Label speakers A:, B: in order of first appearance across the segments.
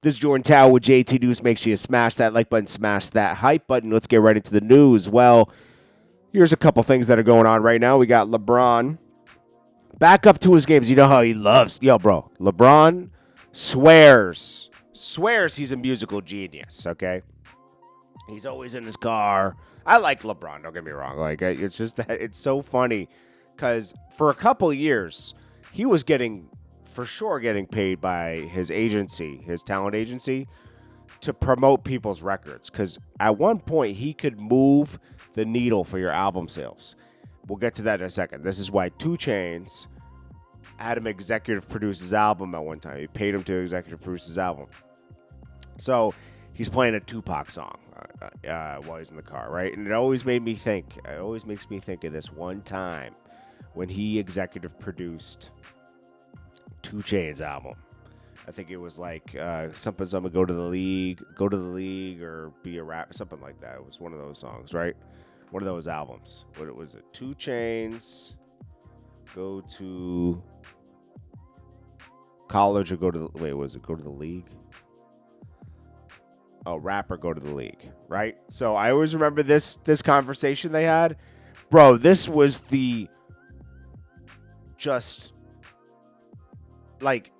A: This is Jordan Tower with JT News. Make sure you smash that like button, smash that hype button. Let's get right into the news. Well, here's a couple things that are going on right now. We got LeBron back up to his games. You know how he loves. Yo, bro. LeBron swears he's a musical genius, okay? He's always in his car. I like LeBron, don't get me wrong. Like, it's just that it's so funny because for a couple years, he was for sure getting paid by his agency, his talent agency, to promote people's records. Because at one point, he could move the needle for your album sales. We'll get to that in a second. This is why 2 Chainz had him executive produce his album at one time. He paid him to executive produce his album. So he's playing a Tupac song while he's in the car, right? And it always makes me think of this one time when he executive produced 2 Chainz album. I think it was like something go to the league or be a rapper, something like that. It was one of those songs, right? One of those albums. What was it? 2 Chainz, go to college or go to the league? Oh, rapper, go to the league, right? So I always remember this conversation they had. Bro, this was just like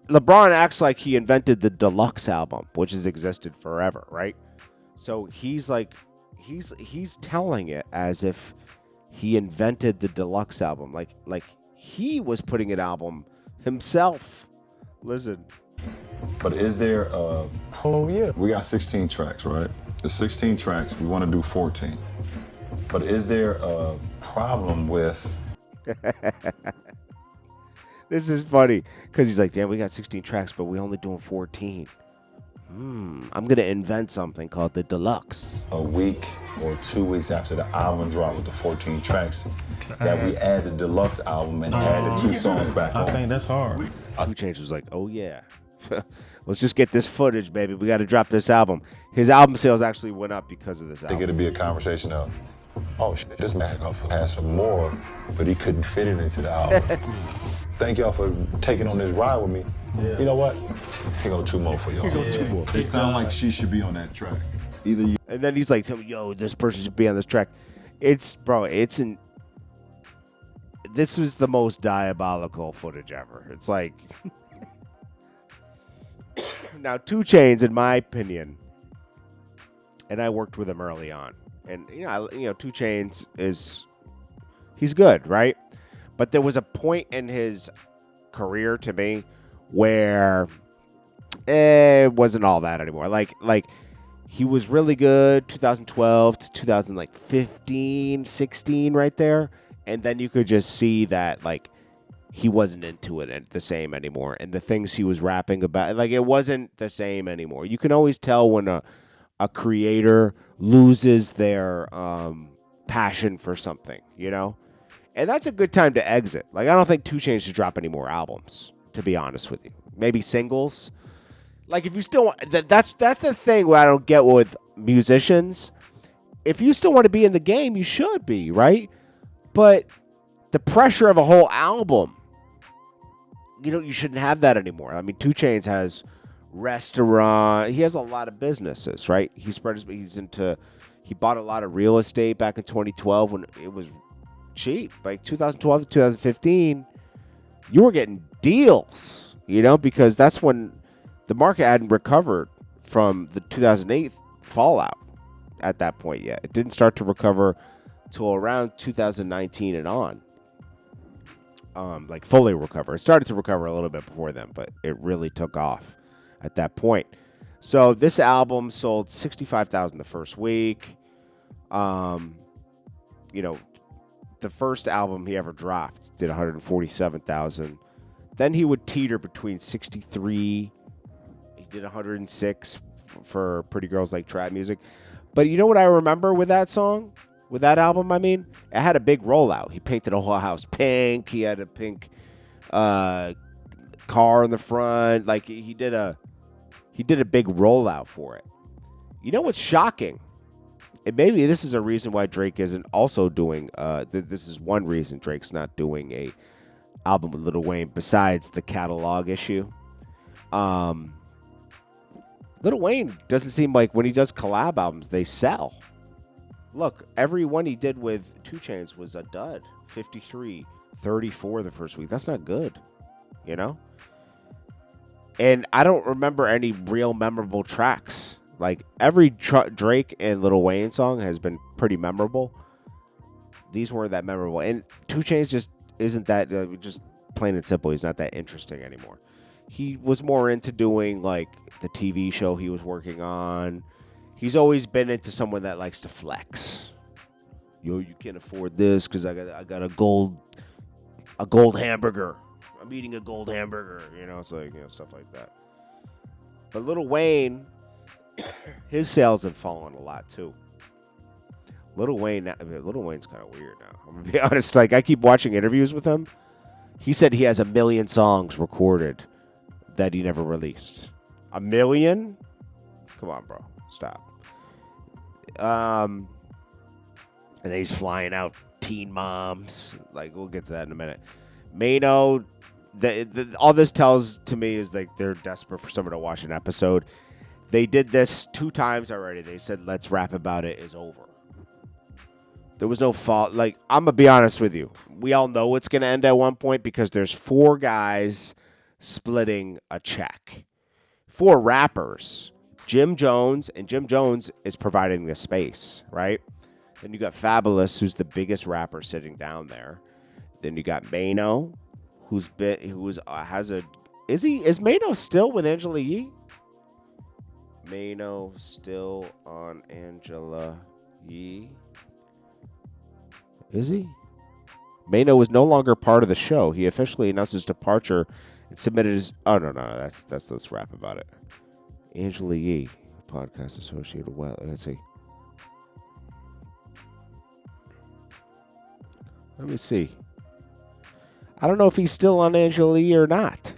A: LeBron acts like he invented the deluxe album, which has existed forever, right? So he's like, he's telling it as if he invented the deluxe album, like he was putting an album himself. Listen.
B: But is there
C: Oh yeah.
B: we got 16 tracks, right? The 16 tracks, we want to do 14. But is there a problem with
A: This is funny because he's like, damn, we got 16 tracks, but we only doing 14. I'm going to invent something called the deluxe.
B: a week or 2 weeks after the album drop with the 14 tracks that we add the deluxe album and add the 2 songs back
C: I
B: on?
C: think that's hard.
A: 2 Chainz was like, oh yeah, let's just get this footage, baby. We got to drop this album. His album sales actually went up because of this
B: I think
A: album.
B: it'd be a conversation of, oh shit, this man has some more, but he couldn't fit it into the album. Thank y'all for taking on this ride with me.
C: Yeah.
B: You know what? Here go 2 more for y'all. It sounds like she should be on that track. Either you.
A: And then he's like, tell me, yo, this person should be on this track. This was the most diabolical footage ever. It's like, now 2 Chainz, in my opinion, and I worked with him early on, and 2 Chainz he's good, right? But there was a point in his career to me where it wasn't all that anymore. Like he was really good 2012 to 2015, 16 right there. And then you could just see that like he wasn't into it the same anymore. And the things he was rapping about, like it wasn't the same anymore. You can always tell when a creator loses their passion for something, you know? And that's a good time to exit. Like, I don't think 2 Chainz should drop any more albums, to be honest with you. Maybe singles. Like, if you still want... That's the thing what I don't get with musicians. If you still want to be in the game, you should be, right? But the pressure of a whole album, you shouldn't have that anymore. I mean, 2 Chainz has restaurant. He has a lot of businesses, right? He bought a lot of real estate back in 2012 when it was cheap. Like 2012 to 2015, you were getting deals, because that's when the market hadn't recovered from the 2008 fallout at that point yet. It didn't start to recover till around 2019 and on. Like fully recover. It started to recover a little bit before then, but it really took off at that point. So this album sold 65,000 the first week. The first album he ever dropped did 147,000. Then he would teeter between 63. He did 106 for Pretty Girls Like Trap Music. But you know what I remember with that song? With that album, I mean? It had a big rollout. He painted a whole house pink. He had a pink car in the front. Like, he did a big rollout for it. You know what's shocking? And maybe this is a reason why Drake isn't also doing, this is one reason Drake's not doing a album with Lil Wayne besides the catalog issue. Lil Wayne doesn't seem like when he does collab albums, they sell. Look, every one he did with 2 Chainz was a dud. 53, 34 the first week. That's not good, you know? And I don't remember any real memorable tracks. Like, every Drake and Lil Wayne song has been pretty memorable. These weren't that memorable. And 2 Chainz just isn't that, just plain and simple, he's not that interesting anymore. He was more into doing, like, the TV show he was working on. He's always been into someone that likes to flex. Yo, you can't afford this because I got a gold hamburger. I'm eating a gold hamburger. You know, it's like, you know, stuff like that. But Lil Wayne, his sales have fallen a lot too. Lil Wayne's kind of weird now. I'm gonna be honest. Like, I keep watching interviews with him. He said he has 1 million songs recorded that he never released. 1 million? Come on, bro. Stop. And then he's flying out teen moms. Like, we'll get to that in a minute. Mano, all this tells to me is like they're desperate for someone to watch an episode. They did this 2 times already. They said, let's rap about it, is over. There was no fault. Like, I'm going to be honest with you. We all know it's going to end at one point because there's 4 guys splitting a check. 4 rappers. Jim Jones, and Jim Jones is providing the space, right? Then you got Fabulous, who's the biggest rapper sitting down there. Then you got Mano, is Mano still with Angela Yee? Mano still on Angela Yee? Is he? Mano was no longer part of the show. He officially announced his departure and submitted his. Oh no, that's let's rap about it. Angela Yee, podcast associated. Well, let's see. Let me see. I don't know if he's still on Angela Yee or not.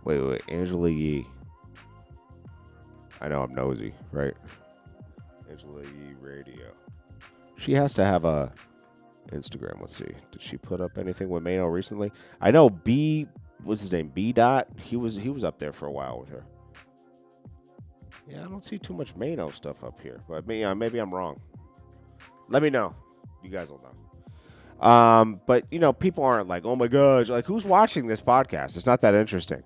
A: Wait. Angela Yee. I know I'm nosy, right? Angela Yee Radio. She has to have a Instagram. Let's see. Did she put up anything with Mano recently? I know B. What's his name? B. Dot. He was up there for a while with her. Yeah, I don't see too much Mano stuff up here, but maybe I'm wrong. Let me know. You guys will know. But you know, people aren't like, oh my gosh, like who's watching this podcast? It's not that interesting.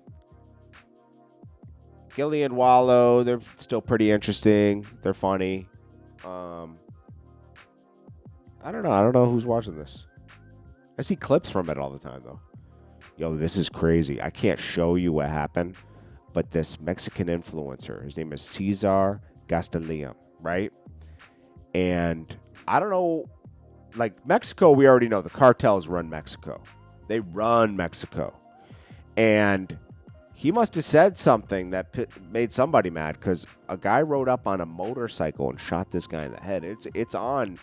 A: Gilly and Wallow, they're still pretty interesting. They're funny. I don't know. I don't know who's watching this. I see clips from it all the time though. Yo, this is crazy. I can't show you what happened, but this Mexican influencer, his name is Cesar Castellanos, right? And I don't know, like Mexico, we already know the cartels run Mexico. They run Mexico. And he must have said something that made somebody mad because a guy rode up on a motorcycle and shot this guy in the head. It's on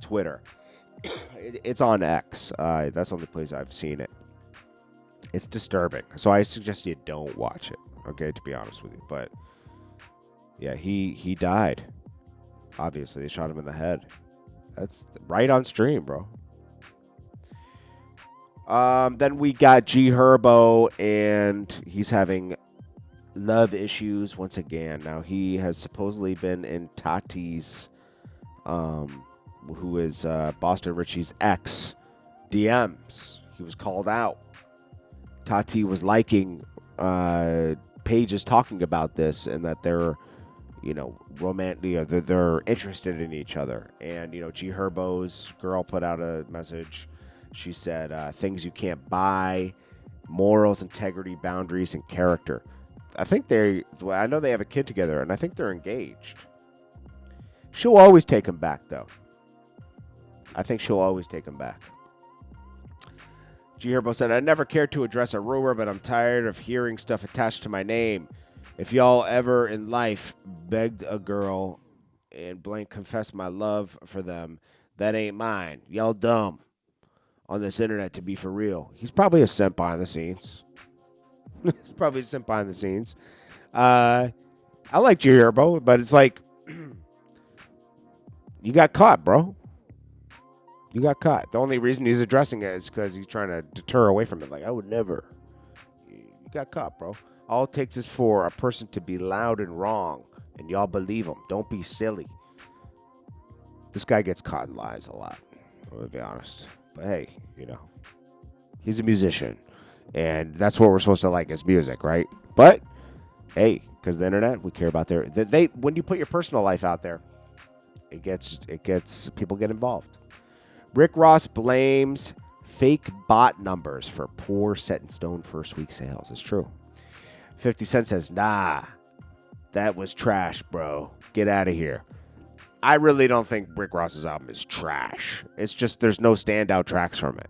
A: Twitter. It's on X. That's the only place I've seen it. It's disturbing. So I suggest you don't watch it, okay, to be honest with you. But, yeah, he died. Obviously, they shot him in the head. That's right on stream, bro. Then we got G Herbo, and he's having love issues once again. Now, he has supposedly been in Tati's, who is Boston Richey's ex, DMs. He was called out. Tati was liking pages talking about this and that they're, you know, romantic. They're interested in each other. And, you know, G Herbo's girl put out a message. She said, things you can't buy, morals, integrity, boundaries, and character. I know they have a kid together, and I think they're engaged. She'll always take him back, though. I think she'll always take him back. G Herbo said, I never cared to address a rumor, but I'm tired of hearing stuff attached to my name. If y'all ever in life begged a girl and blank confessed my love for them, that ain't mine. Y'all dumb on this internet to be for real. He's probably a simp behind the scenes. He's probably a simp behind the scenes. I like G Herbo, but it's like, you got caught, bro. You got caught. The only reason he's addressing it is because he's trying to deter away from it. Like, I would never. You got caught, bro. All it takes is for a person to be loud and wrong, and y'all believe him. Don't be silly. This guy gets caught in lies a lot, to be honest. But hey, he's a musician, and that's what we're supposed to like is music, right? But hey, because the internet, we care about when you put your personal life out there, it gets people get involved. Rick Ross blames fake bot numbers for poor set in stone first week sales. It's true. 50 Cent says, nah, that was trash, bro. Get out of here. I really don't think Rick Ross's album is trash. It's just there's no standout tracks from it.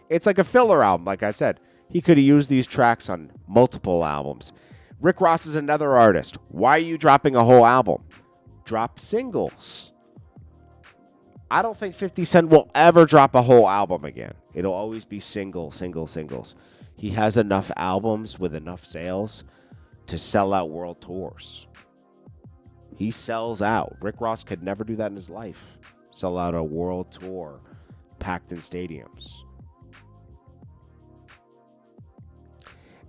A: It's like a filler album, like I said. He could have used these tracks on multiple albums. Rick Ross is another artist. Why are you dropping a whole album? Drop singles. I don't think 50 Cent will ever drop a whole album again. It'll always be singles. He has enough albums with enough sales to sell out world tours. He sells out. Rick Ross could never do that in his life. Sell out a world tour packed in stadiums.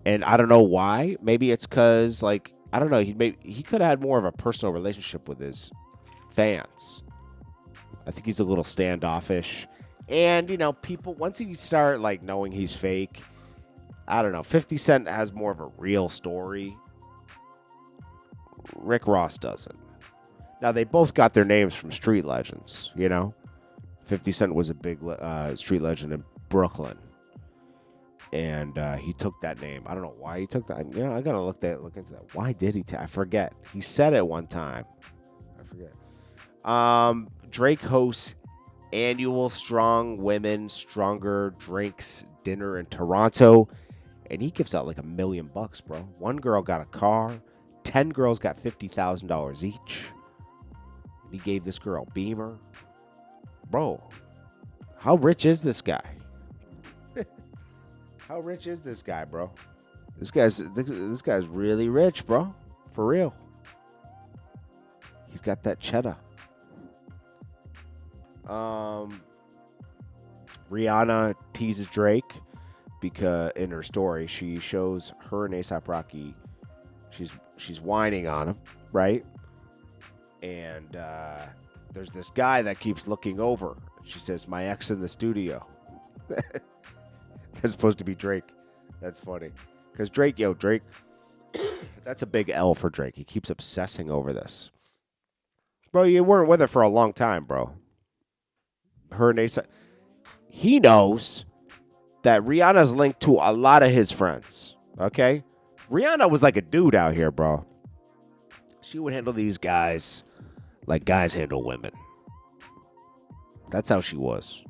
A: And I don't know why. Maybe it's because, I don't know. He could have had more of a personal relationship with his fans. I think he's a little standoffish. And, people, once you start, knowing he's fake, I don't know. 50 Cent has more of a real story. Rick Ross doesn't. Now, they both got their names from street legends, 50 Cent was a big street legend in Brooklyn. And he took that name. I don't know why he took that. I got to look into that. Why did he? I forget. He said it one time. I forget. Drake hosts annual Strong Women Stronger Drinks dinner in Toronto. And he gives out $1 million, bro. One girl got a car. 10 girls got $50,000 each. He gave this girl a Beamer. Bro, how rich is this guy? How rich is this guy, bro? This guy's really rich, bro. For real. He's got that cheddar. Rihanna teases Drake because in her story she shows her and A$AP Rocky. She's whining on him, right? And there's this guy that keeps looking over. She says, "My ex in the studio." That's supposed to be Drake. That's funny. Because Drake, that's a big L for Drake. He keeps obsessing over this. Bro, you weren't with her for a long time, bro. Her and A$AP. He knows that Rihanna's linked to a lot of his friends. Okay? Rihanna was like a dude out here, bro. She would handle these guys like guys handle women. That's how she was.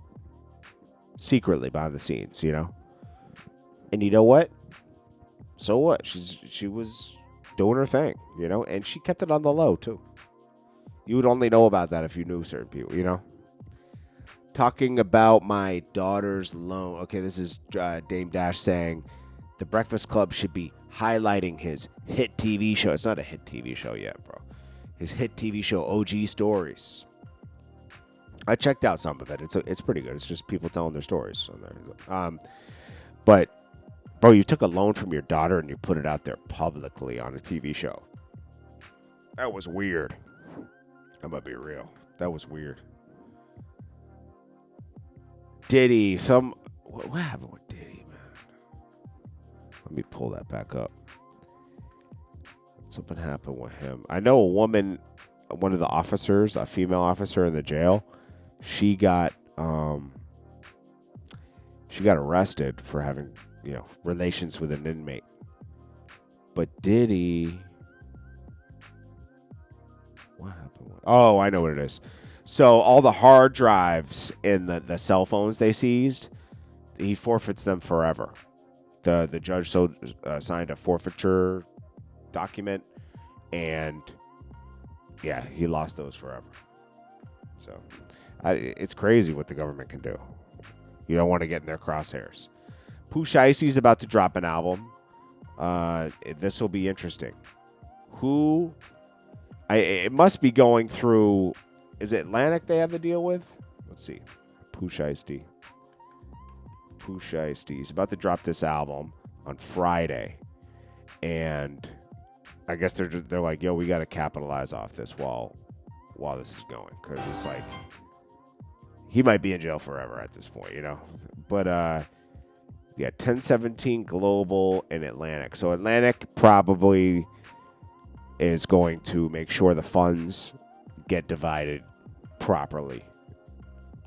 A: Secretly behind the scenes, And you know what? So what? She was doing her thing, And she kept it on the low, too. You would only know about that if you knew certain people, Talking about my daughter's loan. Okay, this is Dame Dash saying the Breakfast Club should be highlighting his hit TV show. It's not a hit TV show yet, bro. His hit TV show, OG Stories. I checked out some of it. It's pretty good. It's just people telling their stories on there. But, bro, you took a loan from your daughter and you put it out there publicly on a TV show. That was weird. I'm going to be real. That was weird. Diddy. What happened with Diddy, man? Let me pull that back up. Something happened with him. I know a woman, one of the officers, a female officer in the jail, she got arrested for having, relations with an inmate. But Diddy, what happened? Oh, I know what it is. So all the hard drives in the cell phones they seized, he forfeits them forever. The judge signed a forfeiture document, and yeah, he lost those forever. So it's crazy what the government can do. You don't want to get in their crosshairs. Pusha T is about to drop an album. This will be interesting. It must be going through. Is it Atlantic they have to deal with? Let's see. Pusha T. He's about to drop this album on Friday. And I guess they're like, yo, we got to capitalize off this while this is going, because it's like he might be in jail forever at this point, But yeah, 1017 Global and Atlantic. So Atlantic probably is going to make sure the funds get divided properly.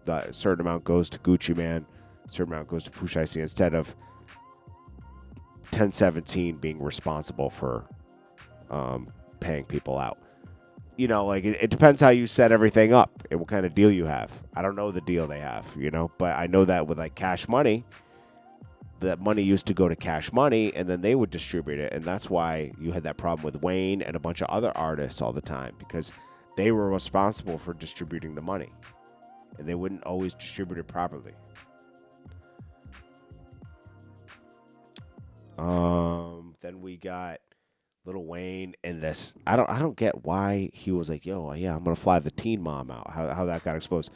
A: A certain amount goes to Gucci Mane, a certain amount goes to Pusha T, instead of 1017 being responsible for paying people out. It depends how you set everything up and what kind of deal you have. I don't know the deal they have, but I know that with like Cash Money, that money used to go to Cash Money and then they would distribute it. And that's why you had that problem with Wayne and a bunch of other artists all the time, because they were responsible for distributing the money and they wouldn't always distribute it properly. Then we got Lil Wayne and this. I don't get why he was like, yo, yeah, I'm gonna fly the Teen Mom out. How that got exposed.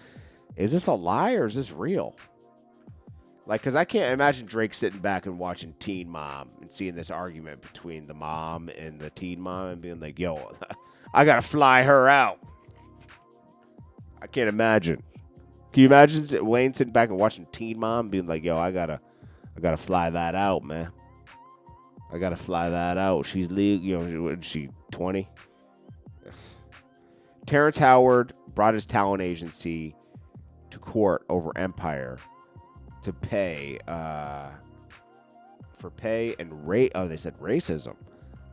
A: Is this a lie or is this real? Like, because I can't imagine Drake sitting back and watching Teen Mom and seeing this argument between the mom and the Teen Mom and being like, yo, I gotta fly her out. I can't imagine. Can you imagine Wayne sitting back and watching Teen Mom and being like, yo, I gotta fly that out, man. I gotta fly that out. She's legal, she 20? Terrence Howard brought his talent agency to court over Empire to pay for pay and rate. Oh, they said racism.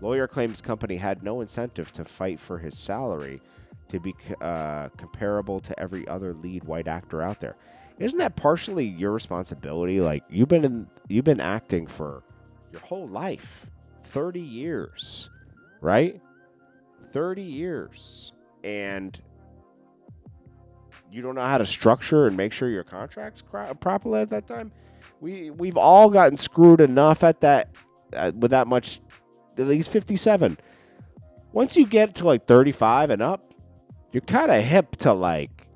A: Lawyer claims company had no incentive to fight for his salary to be comparable to every other lead white actor out there. Isn't that partially your responsibility? Like, you've been acting for your whole life, 30 years, right? 30 years, and you don't know how to structure and make sure your contract's properly at that time. We've all gotten screwed enough at that with that much. At least 57. Once you get to like 35 and up, you're kind of hip to like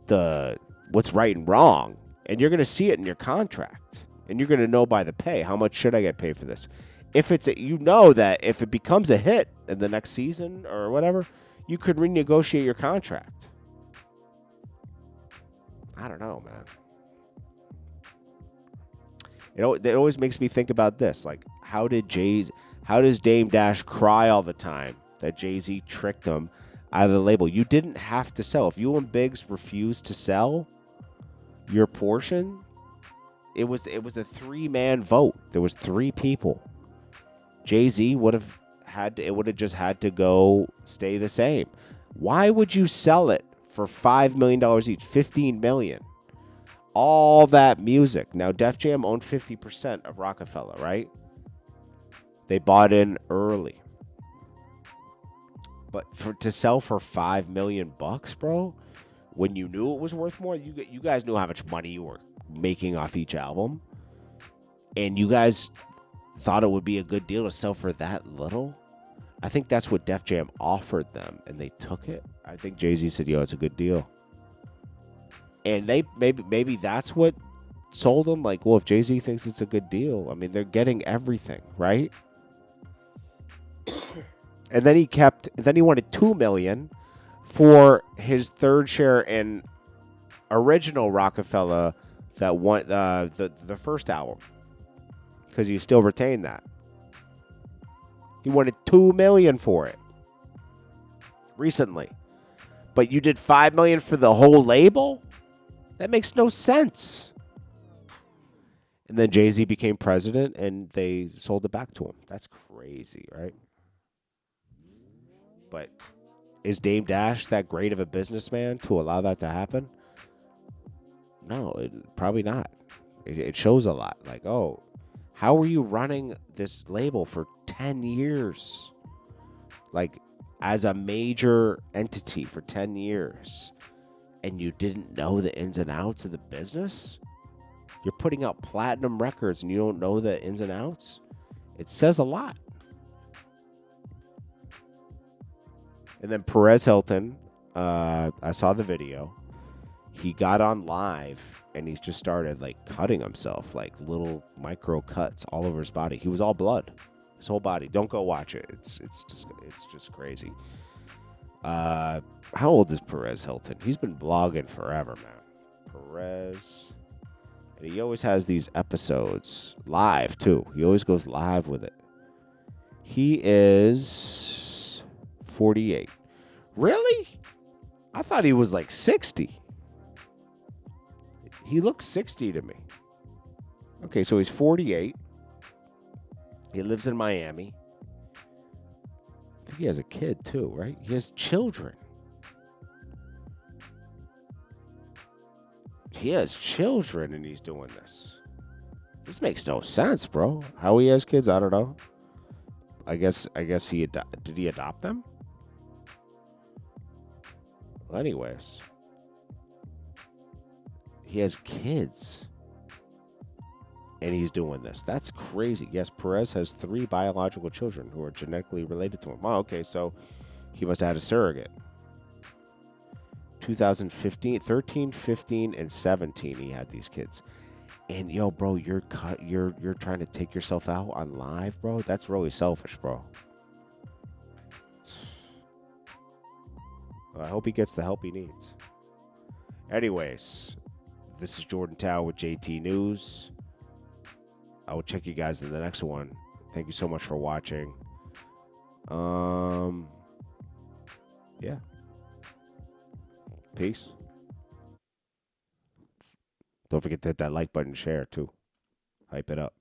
A: what's right and wrong, and you're gonna see it in your contract. And you're going to know by the pay, how much should I get paid for this? If that if it becomes a hit in the next season or whatever, you could renegotiate your contract. I don't know, man. It always makes me think about this. Like, how does Dame Dash cry all the time that Jay-Z tricked him out of the label? You didn't have to sell. If you and Biggs refused to sell your portion, it was a 3-man vote. There was 3 people. Jay-Z would have just had to go stay the same. Why would you sell it for $5 million each? $15 million. All that music. Now, Def Jam owned 50% of Rockefeller, right? They bought in early. But to sell for $5 million, bro, when you knew it was worth more, you guys knew how much money you were making off each album, and you guys thought it would be a good deal to sell for that little. I think that's what Def Jam offered them, and they took it. I think Jay-Z said, yo, it's a good deal. And they maybe that's what sold them. Like, well, if Jay-Z thinks it's a good deal, I mean, they're getting everything, right? And then he wanted $2 million for his third share in original Rockefeller that won the first album, because he still retained that. He wanted $2 million for it recently, but you did $5 million for the whole label. That makes no sense. And then Jay-Z became president, and they sold it back to him. That's crazy, right? But is Dame Dash that great of a businessman to allow that to happen? No, probably not. It shows a lot. Like, oh, how were you running this label for 10 years? Like, as a major entity for 10 years, and you didn't know the ins and outs of the business? You're putting out platinum records and you don't know the ins and outs? It says a lot. And then Perez Hilton, I saw the video. He got on live and he just started like cutting himself, like little micro cuts all over his body. He was all blood. His whole body. Don't go watch it. It's just crazy. How old is Perez Hilton? He's been blogging forever, man. Perez. And he always has these episodes live, too. He always goes live with it. He is 48. Really? I thought he was like 60. He looks 60 to me. Okay, so he's 48. He lives in Miami. I think he has a kid, too, right? He has children. He has children and he's doing this. This makes no sense, bro. How he has kids, I don't know. I guess he did he adopt them? Well, anyways, he has kids and he's doing this. That's crazy. Yes, Perez has 3 biological children who are genetically related to him. Oh, okay, so he must have had a surrogate. 2015, 13, 15, and 17, he had these kids. And yo, bro, you're trying to take yourself out on live, bro. That's really selfish, bro. Well, I hope he gets the help he needs. Anyways, this is Jordan Tao with JT News. I will check you guys in the next one. Thank you so much for watching. Yeah. Peace. Don't forget to hit that like button and share, too. Hype it up.